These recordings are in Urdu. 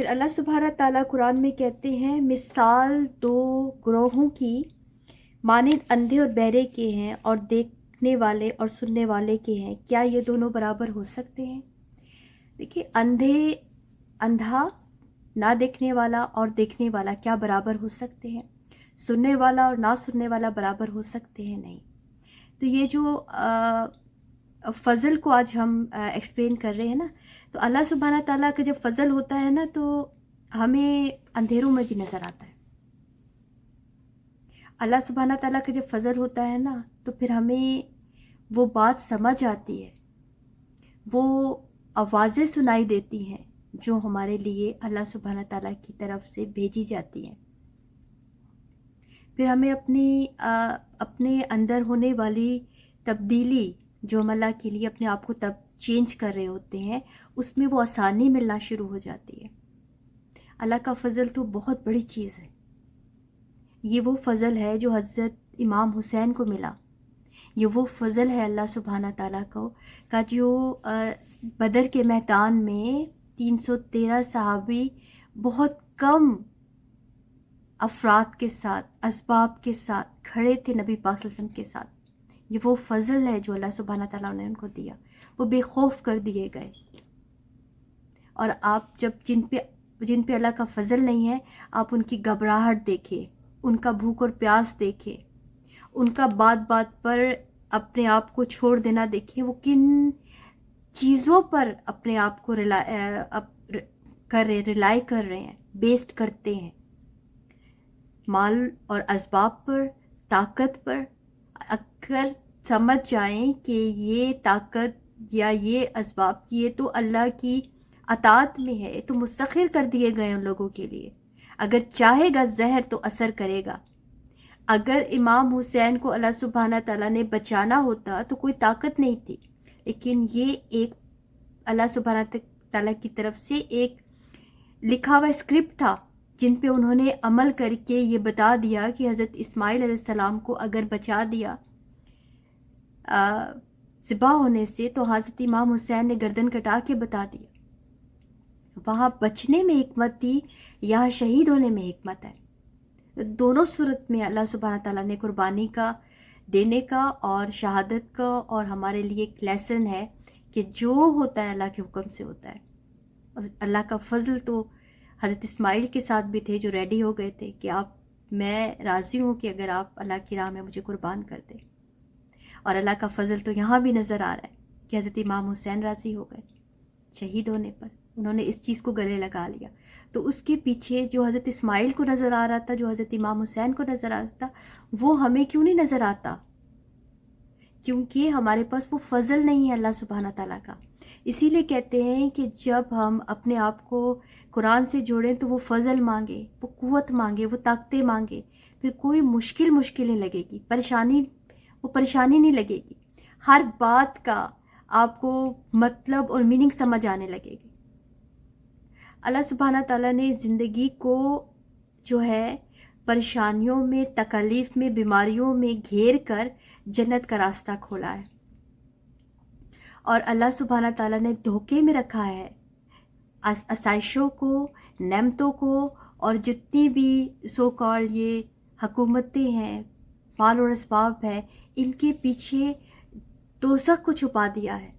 پھر اللہ سبحانہ تعالیٰ قرآن میں کہتے ہیں مثال دو گروہوں کی مانند اندھے اور بہرے کے ہیں اور دیکھنے والے اور سننے والے کے ہیں، کیا یہ دونوں برابر ہو سکتے ہیں؟ دیکھیے اندھا نہ دیکھنے والا اور دیکھنے والا کیا برابر ہو سکتے ہیں؟ سننے والا اور نہ سننے والا برابر ہو سکتے ہیں؟ نہیں۔ تو یہ جو فضل کو آج ہم ایکسپلین کر رہے ہیں نا، تو اللہ سبحانہ تعالیٰ کا جب فضل ہوتا ہے نا تو ہمیں اندھیروں میں بھی نظر آتا ہے۔ اللہ سبحانہ تعالیٰ کا جب فضل ہوتا ہے نا تو پھر ہمیں وہ بات سمجھ آتی ہے، وہ آوازیں سنائی دیتی ہیں جو ہمارے لیے اللہ سبحانہ تعالیٰ کی طرف سے بھیجی جاتی ہیں۔ پھر ہمیں اپنے اندر ہونے والی تبدیلی جو ہم اللہ کے لیے اپنے آپ کو چینج کر رہے ہوتے ہیں، اس میں وہ آسانی ملنا شروع ہو جاتی ہے۔ اللہ کا فضل تو بہت بڑی چیز ہے۔ یہ وہ فضل ہے جو حضرت امام حسین کو ملا، یہ وہ فضل ہے اللہ سبحانہ تعالیٰ کا جو بدر کے میدان میں 313 صحابی بہت کم افراد کے ساتھ، اسباب کے ساتھ کھڑے تھے نبی پاک صلی اللہ علیہ وسلم کے ساتھ۔ یہ وہ فضل ہے جو اللہ سبحانہ تعالیٰ نے ان کو دیا، وہ بے خوف کر دیے گئے۔ اور آپ جن پہ اللہ کا فضل نہیں ہے، آپ ان کی گھبراہٹ دیکھیں، ان کا بھوک اور پیاس دیکھیں، ان کا بات بات پر اپنے آپ کو چھوڑ دینا دیکھیں، وہ کن چیزوں پر اپنے آپ کو ریلائی کر رہے ہیں، بیسڈ کرتے ہیں، مال اور اسباب پر، طاقت پر۔ اگر سمجھ جائیں کہ یہ طاقت یا یہ اسباب یہ تو اللہ کی اطاعت میں ہے، تو مسخر کر دیے گئے ان لوگوں کے لیے۔ اگر چاہے گا زہر تو اثر کرے گا۔ اگر امام حسین کو اللہ سبحانہ تعالیٰ نے بچانا ہوتا تو کوئی طاقت نہیں تھی، لیکن یہ ایک اللہ سبحانہ تعالیٰ کی طرف سے ایک لکھا ہوا اسکرپٹ تھا جن پہ انہوں نے عمل کر کے یہ بتا دیا کہ حضرت اسماعیل علیہ السلام کو اگر بچا دیا ذبح ہونے سے، تو حضرت امام حسین نے گردن کٹا کے بتا دیا۔ وہاں بچنے میں حکمت تھی، یہاں شہید ہونے میں حکمت ہے۔ دونوں صورت میں اللہ سبحانہ تعالیٰ نے قربانی کا، دینے کا اور شہادت کا، اور ہمارے لیے ایک لیسن ہے کہ جو ہوتا ہے اللہ کے حکم سے ہوتا ہے۔ اور اللہ کا فضل تو حضرت اسماعیل کے ساتھ بھی تھے جو ریڈی ہو گئے تھے کہ میں راضی ہوں کہ اگر آپ اللہ کی راہ میں مجھے قربان کر دیں۔ اور اللہ کا فضل تو یہاں بھی نظر آ رہا ہے کہ حضرت امام حسین راضی ہو گئے شہید ہونے پر، انہوں نے اس چیز کو گلے لگا لیا۔ تو اس کے پیچھے جو حضرت اسماعیل کو نظر آ رہا تھا، جو حضرت امام حسین کو نظر آ رہا تھا، وہ ہمیں کیوں نہیں نظر آتا؟ کیونکہ ہمارے پاس وہ فضل نہیں ہے اللہ سبحانہ تعالیٰ کا۔ اسی لیے کہتے ہیں کہ جب ہم اپنے آپ کو قرآن سے جوڑیں تو وہ فضل مانگے، وہ قوت مانگے، وہ طاقتیں مانگے، پھر کوئی مشکل لگے گی، پریشانی نہیں لگے گی، ہر بات کا آپ کو مطلب اور میننگ سمجھ آنے لگے گی۔ اللہ سبحانہ تعالیٰ نے زندگی کو جو ہے پریشانیوں میں، تکالیف میں، بیماریوں میں گھیر کر جنت کا راستہ کھولا ہے، اور اللہ سبحانہ تعالیٰ نے دھوکے میں رکھا ہے آسائشوں کو، نعمتوں کو، اور جتنی بھی سو کال یہ حکومتیں ہیں، مال اور اسباب ہے، ان کے پیچھے دوزخ کو چھپا دیا ہے۔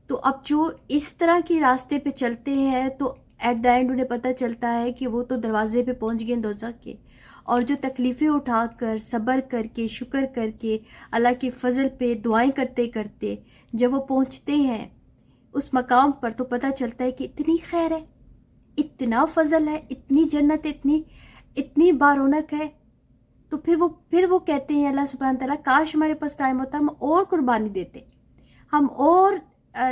تو اب جو اس طرح کے راستے پہ چلتے ہیں تو ایٹ دا اینڈ انہیں پتہ چلتا ہے کہ وہ تو دروازے پہ پہنچ گئے دوزخ کے، اور جو تکلیفیں اٹھا کر، صبر کر کے، شکر کر کے، اللہ کے فضل پہ دعائیں کرتے کرتے جب وہ پہنچتے ہیں اس مقام پر، تو پتہ چلتا ہے کہ اتنی خیر ہے، اتنا فضل ہے، اتنی جنت، اتنی بارونق ہے۔ تو پھر وہ کہتے ہیں اللہ سبحانہ تعالیٰ، کاش ہمارے پاس ٹائم ہوتا، ہم اور قربانی دیتے، ہم اور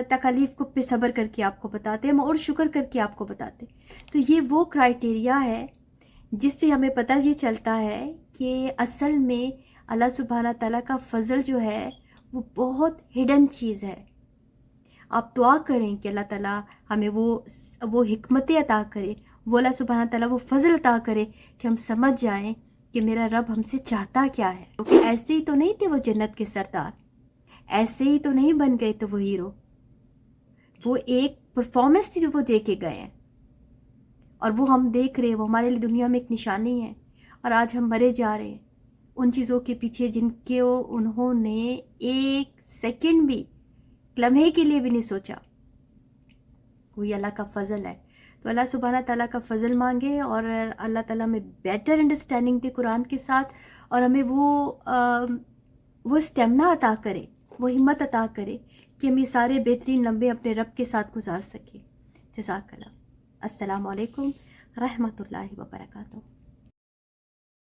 تکالیف کو پہ صبر کر کے آپ کو بتاتے، ہم اور شکر کر کے آپ کو بتاتے۔ تو یہ وہ کرائٹیریا ہے جس سے ہمیں پتہ یہ چلتا ہے کہ اصل میں اللہ سبحانہ تعالیٰ کا فضل جو ہے وہ بہت ہڈن چیز ہے۔ آپ دعا کریں کہ اللہ تعالیٰ ہمیں وہ حکمتیں عطا کرے، وہ اللہ سبحانہ تعالیٰ وہ فضل عطا کرے کہ ہم سمجھ جائیں کہ میرا رب ہم سے چاہتا کیا ہے۔ کیونکہ ایسے ہی تو نہیں تھے وہ جنت کے سردار، ایسے ہی تو نہیں بن گئے تو وہ ہیرو، وہ ایک پرفارمنس تھی جو وہ دے کے گئے ہیں۔ اور وہ ہم دیکھ رہے ہیں، وہ ہمارے لیے دنیا میں ایک نشانی ہے، اور آج ہم مرے جا رہے ہیں ان چیزوں کے پیچھے جن کے انہوں نے ایک سیکنڈ بھی، لمحے کے لیے بھی نہیں سوچا. وہی اللہ کا فضل ہے. تو اللہ سبحانہ تعالیٰ کا فضل مانگے، اور اللہ تعالیٰ میں بیٹر انڈرسٹینڈنگ دے قرآن کے ساتھ، اور ہمیں وہ اسٹیمنا عطا کرے، وہ ہمت عطا کرے کہ ہم یہ سارے بہترین لمحے اپنے رب کے ساتھ گزار سکیں. جزاک اللہ. السلام علیکم رحمۃ اللہ وبرکاتہ.